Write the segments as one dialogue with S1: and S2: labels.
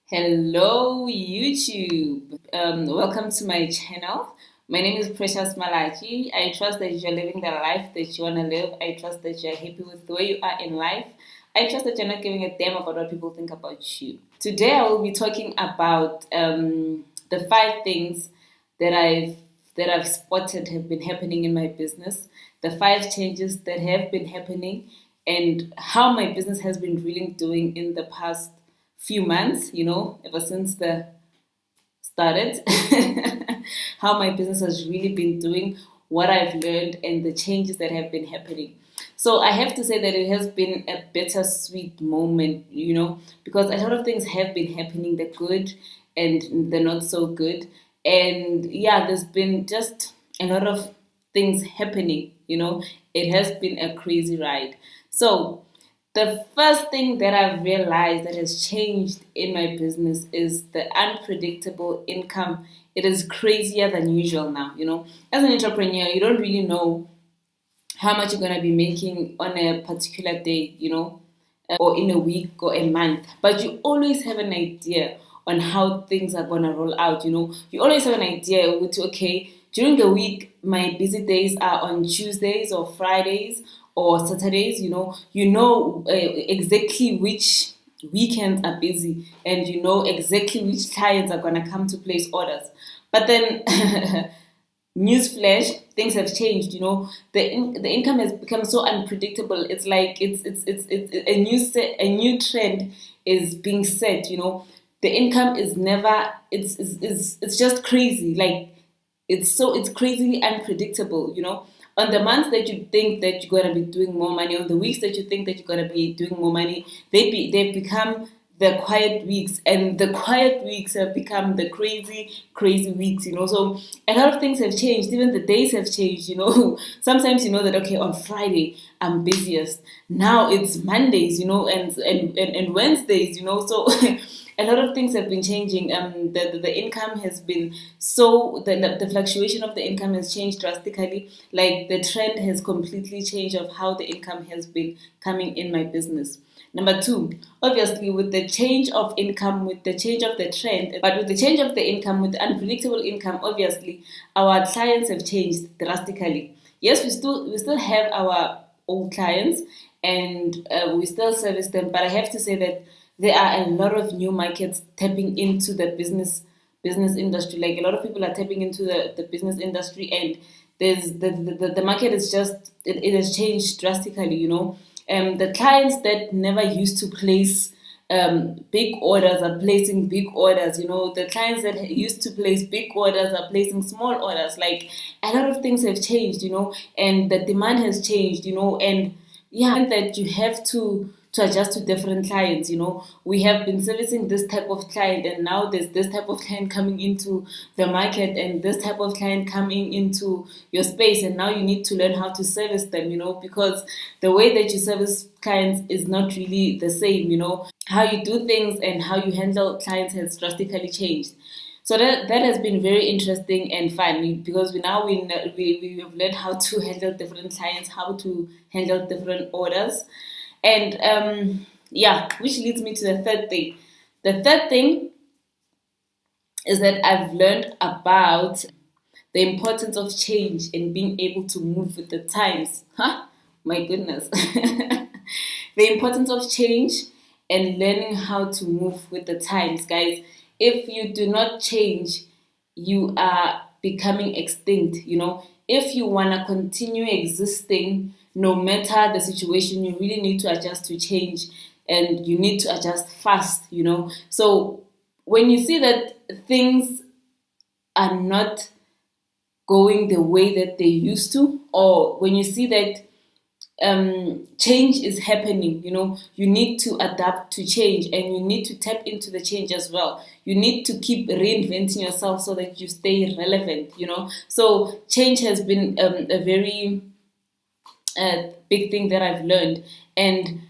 S1: Hello, YouTube. Welcome to my channel. My name is Precious Malachi. I trust that you're living the life that you want to live. I trust that you're happy with where you are in life. I trust that you're not giving a damn about what people think about you. Today, I will be talking about the 5 things that I've spotted have been happening in my business, the 5 changes that have been happening, and how my business has been really doing in the past few months, ever since the started, how my business has really been doing, what I've learned, and the changes that have been happening. So I have to say that it has been a bittersweet moment, because a lot of things have been happening, the good and the not so good. And yeah, there's been just a lot of things happening. It has been a crazy ride. So the first thing that I've realized that has changed in my business is the unpredictable income. It is crazier than usual now. As an entrepreneur, you don't really know how much you're going to be making on a particular day, or in a week or a month. But you always have an idea on how things are going to roll out. You always have an idea with, okay, during the week, my busy days are on Tuesdays or Fridays or Saturdays. You know exactly which weekends are busy, and you know exactly which clients are going to come to place orders. But then newsflash, things have changed. The income has become so unpredictable. It's like it's a new trend is being set. The income is never, it's just crazy. Like it's crazy unpredictable. On the months that you think that you're gonna be doing more money, on the weeks that you think that you're gonna be doing more money, they've become the quiet weeks, and the quiet weeks have become the crazy weeks. So a lot of things have changed. Even the days have changed. Sometimes you know that, okay, on Friday I'm busiest. Now it's Mondays, and Wednesdays. So a lot of things have been changing. The income has been, so the fluctuation of the income has changed drastically. Like the trend has completely changed of how the income has been coming in my business. Number two, obviously, with the change of income, with the change of the trend, but with the change of the income, with the unpredictable income, obviously, our clients have changed drastically. Yes, we still have our old clients, and we still service them, but I have to say that there are a lot of new markets tapping into the business industry. Like a lot of people are tapping into the business industry, and there's the market is just, it has changed drastically. The clients that never used to place big orders are placing big orders. The clients that used to place big orders are placing small orders. Like a lot of things have changed, and the demand has changed, and yeah, that you have to adjust to different clients. We have been servicing this type of client, and now there's this type of client coming into the market, and this type of client coming into your space, and now you need to learn how to service them, because the way that you service clients is not really the same. How you do things and how you handle clients has drastically changed. So that has been very interesting and fun, because we have learned how to handle different clients, how to handle different orders. And yeah, which leads me to the third thing. The third thing is that I've learned about the importance of change and being able to move with the times. Huh? My goodness. The importance of change and learning how to move with the times, guys. If you do not change, you are becoming extinct. If you want to continue existing, no matter the situation, you really need to adjust to change, and you need to adjust fast. So when you see that things are not going the way that they used to, or when you see that change is happening, you need to adapt to change, and you need to tap into the change as well. You need to keep reinventing yourself so that you stay relevant. So change has been a very big thing that I've learned. And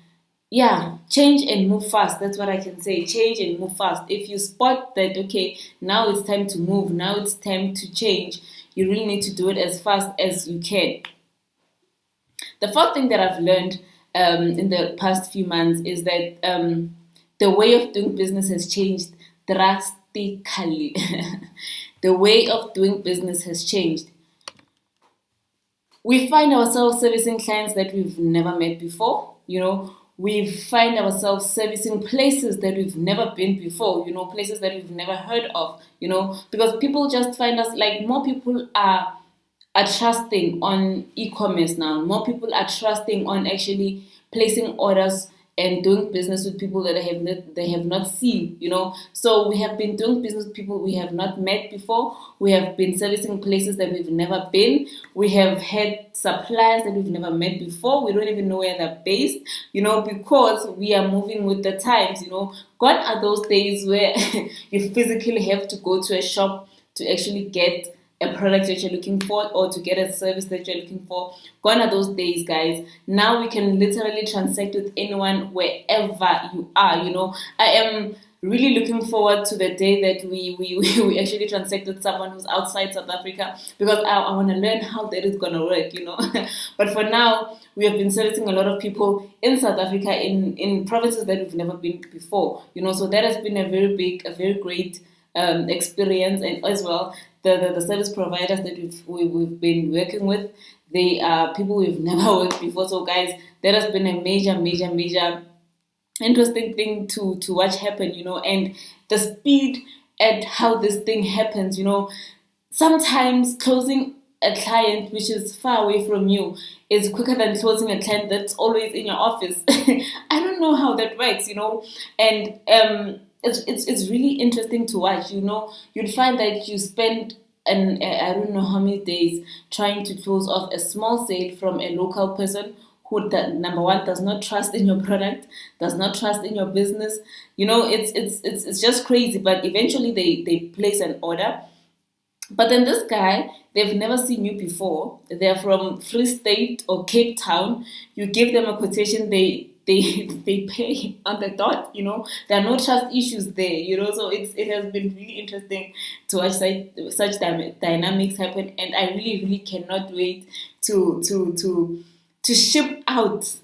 S1: yeah, change and move fast. That's what I can say. Change and move fast. If you spot that, okay, now it's time to move, now it's time to change, you really need to do it as fast as you can. The fourth thing that I've learned in the past few months is that the way of doing business has changed drastically. The way of doing business has changed. We find ourselves servicing clients that we've never met before. We find ourselves servicing places that we've never been before, places that we've never heard of, because people just find us, like, more people are trusting on e-commerce now. More people are trusting on actually placing orders and doing business with people that they have not seen. So we have been doing business with people we have not met before. We have been servicing places that we've never been. We have had suppliers that we've never met before. We don't even know where they're based, because we are moving with the times. Gone are those days where you physically have to go to a shop to actually get a product that you're looking for, or to get a service that you're looking for. Gone are those days, guys. Now we can literally transact with anyone wherever you are. I am really looking forward to the day that we actually transact with someone who's outside South Africa, because I want to learn how that is going to work. But for now, we have been servicing a lot of people in South Africa, in provinces that we've never been before. So that has been a very great experience. And as well, the service providers that we've been working with, they are people we've never worked before. So guys, that has been a major interesting thing to watch happen, and the speed at how this thing happens. Sometimes closing a client which is far away from you is quicker than closing a client that's always in your office. I don't know how that works, and it's really interesting to watch. You'd find that you spend I don't know how many days trying to close off a small sale from a local person who, number one, does not trust in your product, does not trust in your business. It's just crazy. But eventually they place an order. But then this guy, they've never seen you before. They're from Free State or Cape Town. You give them a quotation, they pay on the dot. There are no trust issues there. So it has been really interesting to watch such dynamics happen, and I really cannot wait to ship out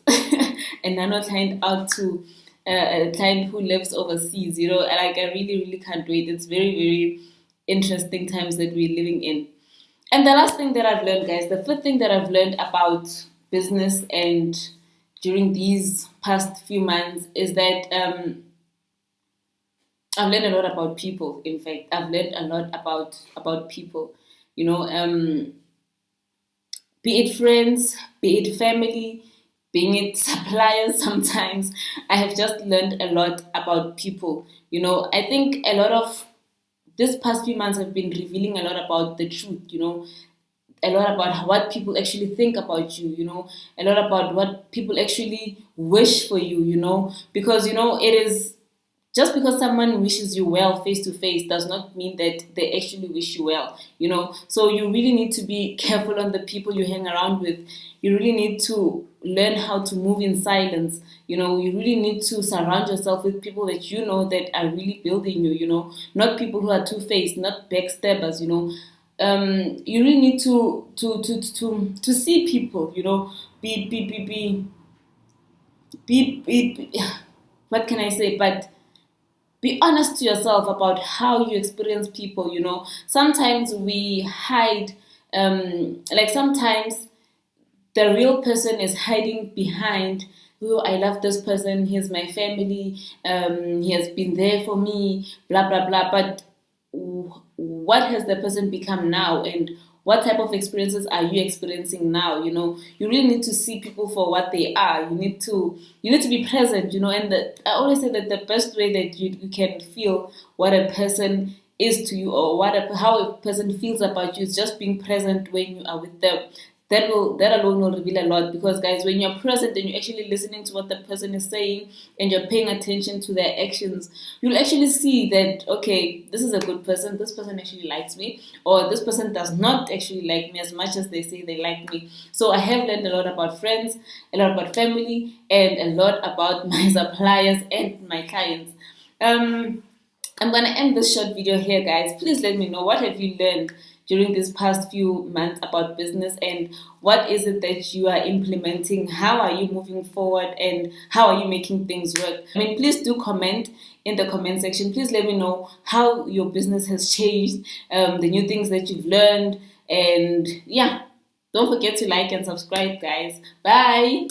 S1: a nano client out to a client who lives overseas. Like, I really can't wait. It's very interesting times that we're living in. And the last thing that I've learned, guys, the fifth thing that I've learned about business and during these past few months is that I've learned a lot about people. In fact, I've learned a lot about people. Be it friends, be it family, being it suppliers. Sometimes I have just learned a lot about people. I think a lot of this past few months have been revealing a lot about the truth. A lot about what people actually think about you, a lot about what people actually wish for you, because, it is just because someone wishes you well face to face does not mean that they actually wish you well, So you really need to be careful on the people you hang around with. You really need to learn how to move in silence. You really need to surround yourself with people that that are really building you, not people who are two-faced, not backstabbers. You really need to see people, be what can I say? But be honest to yourself about how you experience people. Sometimes we hide, like sometimes the real person is hiding behind, oh, I love this person, he's my family, he has been there for me, blah blah blah. But what has the person become now, and what type of experiences are you experiencing now? You really need to see people for what they are. You need to be present. And I always say that the best way that you can feel what a person is to you, or how a person feels about you, is just being present when you are with them. That alone will reveal a lot, because guys, when you're present and you're actually listening to what the person is saying and you're paying attention to their actions, you'll actually see that, okay, this is a good person, this person actually likes me, or this person does not actually like me as much as they say they like me. So I have learned a lot about friends, a lot about family, and a lot about my suppliers and my clients. I'm going to end this short video here, guys. Please let me know, what have you learned during these past few months about business, and what is it that you are implementing? How are you moving forward, and how are you making things work? I mean, please do comment in the comment section. Please let me know how your business has changed, the new things that you've learned, and yeah, don't forget to like and subscribe, guys. Bye.